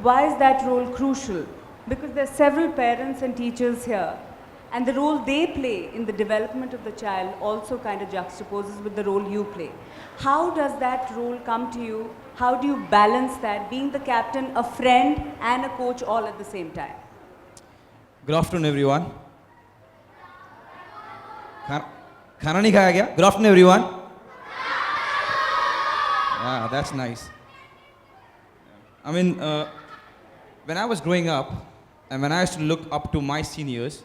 Why is that role crucial? Because there are several parents and teachers here, and the role they play in the development of the child also kind of juxtaposes with the role you play. How does that role come to you? How do you balance that, being the captain, a friend, and a coach all at the same time? Good afternoon, everyone. खाना नहीं खाया क्या? Good afternoon, everyone. Yeah, that's nice. I mean, when I was growing up, and when I used to look up to my seniors,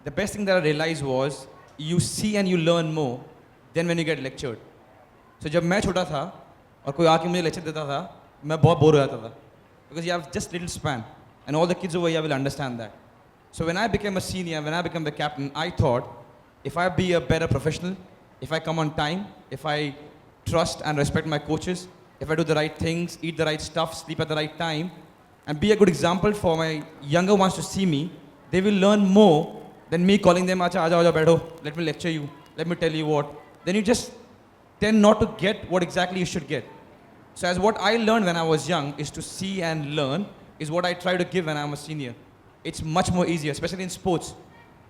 the best thing that I realized was you see and you learn more than when you get lectured. So जब मैं छोटा था और कोई आके मुझे lecture देता था, मैं बहुत बोर हो जाता था, because you have just little span, and all the kids over here will understand that. So when I became a senior, when I became the captain, I thought, if I be a better professional, if I come on time, if I trust and respect my coaches, if I do the right things, eat the right stuff, sleep at the right time, and be a good example for my younger ones to see me, they will learn more than me calling them, Acha, aaja, aaja, baitho, let me lecture you, let me tell you what. Then you just tend not to get what exactly you should get. So as what I learned when I was young is to see and learn, is what I try to give when I'm a senior. It's much more easier, especially in sports.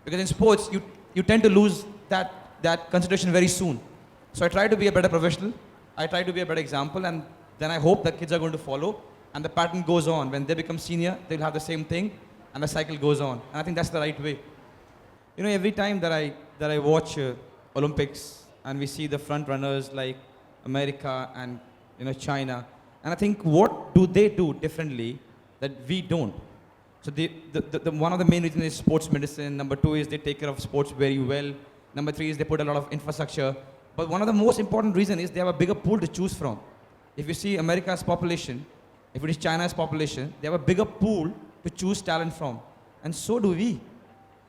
Because in sports, you tend to lose that consideration very soon. So I try to be a better professional, I try to be a better example, and then I hope that kids are going to follow, and the pattern goes on. When they become senior, they'll have the same thing, and the cycle goes on. And I think that's the right way. You know, every time that I watch Olympics, and we see the front runners like America and China, and I think what do they do differently that we don't? So the one of the main reasons is sports medicine. Number 2 is they take care of sports very well. Number 3 is they put a lot of infrastructure. But one of the most important reasons is they have a bigger pool to choose from. If you see America's population, if it is China's population, they have a bigger pool to choose talent from. And so do we.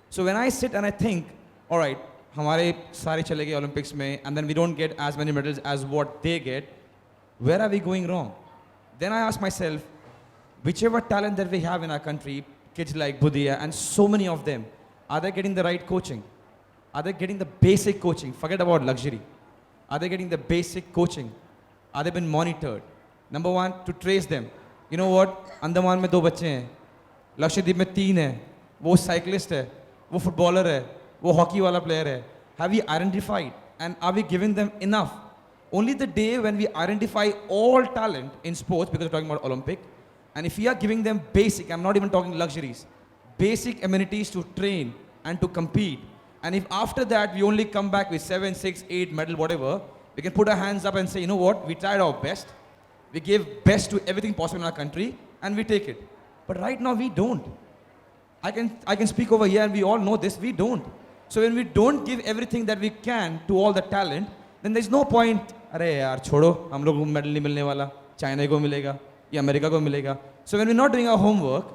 So when I sit and I think, all right, हमारे सारे चले गए Olympics में, and then we don't get as many medals as what they get, where are we going wrong? Then I ask myself, whichever talent that we have in our country, kids like Budhia and so many of them, are they getting the right coaching? Are they getting the basic coaching? Forget about luxury. Are they getting the basic coaching? Are they been monitored? Number 1, to trace them. You know what? Andaman में 2 बच्चे हैं, लक्षद्वीप में 3 हैं, वो cyclist है, वो footballer है, वो hockey वाला player है. Have we identified and are we giving them enough? Only the day when we identify all talent in sports, because we're talking about Olympic, and if we are giving them basic, I'm not even talking luxuries, basic amenities to train and to compete, and if after that we only come back with 7, 6, 8 medal, whatever, we can put our hands up and say, you know what, we tried our best, we gave best to everything possible in our country, and we take it. But right now we don't. I can speak over here and we all know this, we don't. So when we don't give everything that we can to all the talent, then there's no point, अरे यार छोड़ो, हम लोग को medal नहीं मिलने वाला, China को मिलेगा, या America को मिलेगा. So when we're not doing our homework,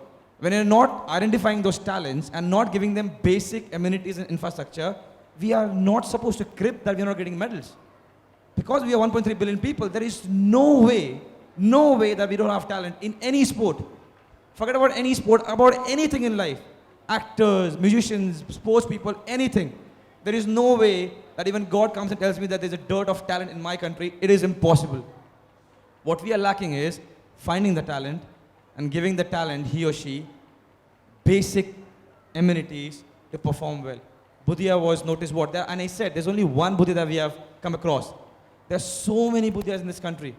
when we're not identifying those talents and not giving them basic amenities and infrastructure, we are not supposed to crib that we're not getting medals. Because we are 1.3 billion people, there is no way that we don't have talent in any sport. Forget about any sport, about anything in life. Actors, musicians, sports people, anything. There is no way that even God comes and tells me that there's a dearth of talent in my country. It is impossible. What we are lacking is finding the talent and giving the talent, he or she, basic amenities to perform well. Budhia was noticed what there, and I said there's only one Budhia that we have come across. There are so many Budhias in this country.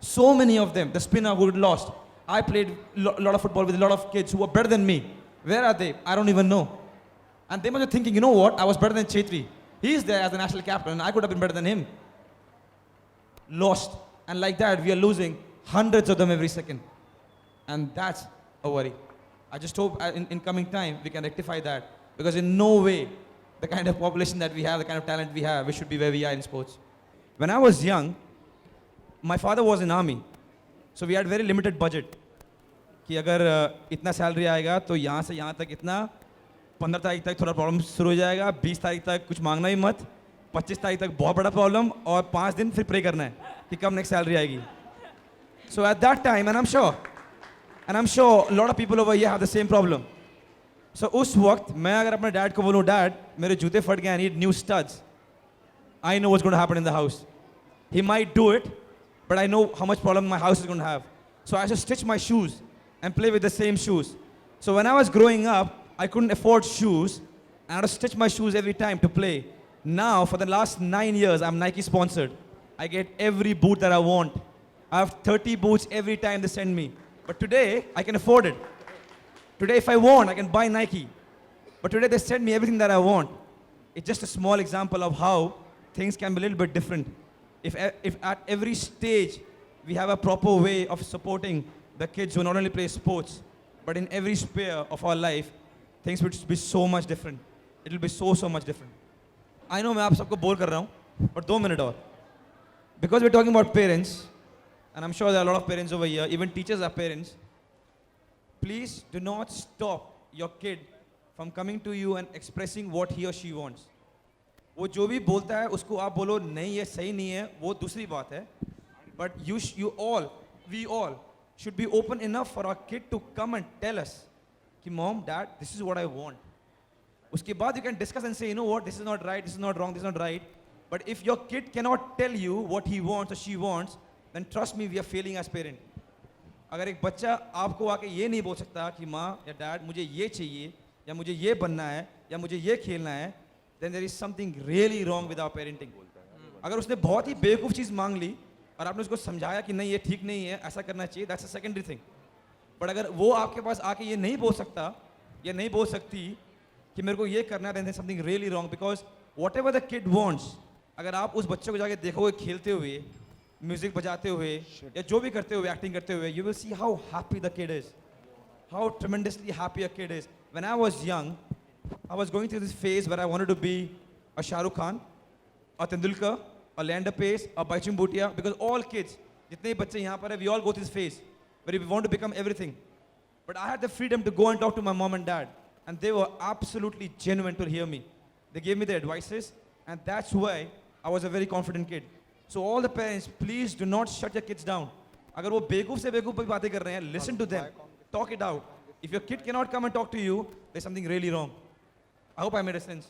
So many of them. The spinner who lost. I played a lot of football with a lot of kids who were better than me. Where are they? I don't even know. And they must be thinking, you know what? I was better than Chhetri. He is there as the national captain. I could have been better than him. Lost. And like that, we are losing hundreds of them every second. And that's a worry. I just hope in coming time, we can rectify that. Because in no way, the kind of population that we have, the kind of talent we have, we should be where we are in sports. When I was young, my father was in army. So we had very limited budget. कि अगर इतना salary आएगा तो यहाँ से यहाँ तक इतना 15 तारीख तक थोड़ा प्रॉब्लम शुरू हो जाएगा 20 तारीख तक कुछ मांगना ही मत 25 तारीख तक बहुत बड़ा प्रॉब्लम और 5 दिन फिर प्रे करना है कि कब नेक्स्ट सैलरी आएगी. So at that time, and I'm sure a lot of people over here have the same problem. So उस वक्त मैं अगर अपने डैड को बोलूँ डैड मेरे जूते फट गए, I need new studs, I know what's going to happen in the house. He might do it, but I know how much problem my house is going to have. So I used to stitch my shoes and play with the same shoes. So when I was growing up, I couldn't afford shoes, and I had to stitch my shoes every time to play. Now, for the last 9 years, I'm Nike sponsored. I get every boot that I want. I have 30 boots every time they send me. But today, I can afford it. Today, if I want, I can buy Nike. But today, they send me everything that I want. It's just a small example of how things can be a little bit different. If at every stage, we have a proper way of supporting the kids who not only play sports, but in every sphere of our life, things would be so much different. It will be so much different. I know मैं आप सबको bore कर रहा हूँ, but 2 minutes और. Because we're talking about parents, and I'm sure there are a lot of parents over here, even teachers are parents, please do not stop your kid from coming to you and expressing what he or she wants. वो जो भी बोलता है उसको आप बोलो नहीं ये सही नहीं है, वो दूसरी बात है. But we all should be open enough for our kid to come and tell us कि mom, dad, this is what I want. उसके बाद you can discuss and say, you know what, this is not right, this is not wrong, this is not right. But if your kid cannot tell you what he wants or she wants, then trust me, we are failing as parent. अगर एक बच्चा आपको आके ये नहीं बोल सकता कि माँ या डैड मुझे ये चाहिए या मुझे ये बनना है या मुझे ये खेलना है, then there is something really wrong with our parenting. अगर उसने बहुत ही बेवकूफ़ चीज़ मांग ली और आपने उसको समझाया कि नहीं ये ठीक नहीं है, ऐसा करना चाहिए, that's a secondary thing. But अगर वो आपके पास आके ये नहीं बोल सकता या नहीं बोल सकती कि मेरे को ये करना है, then there's something really wrong, because whatever the kid wants, अगर आप उस बच्चे को जाके देखोगे खेलते हुए, म्यूजिक बजाते हुए या जो भी करते हुए, एक्टिंग करते हुए, you will see how happy the kid is, how tremendously happy a kid is. When I was young, I was going through this phase where I wanted to be a Shah Rukh Khan, a Tendulkar, a Leander Pace, a Bajpayee Budhia, because all kids, जितने बच्चे यहाँ पर हैं, we all go through this phase where we want to become everything. But I had the freedom to go and talk to my mom and dad, and they were absolutely genuine to hear me. They gave me their advices, and that's why I was a very confident kid. So all the parents, please do not shut your kids down. अगर वो बेवकूफ़ से बेवकूफ़ भी बातें कर रहे हैं, listen to them, talk it out. If your kid cannot come and talk to you, there's something really wrong. I hope I made a sense.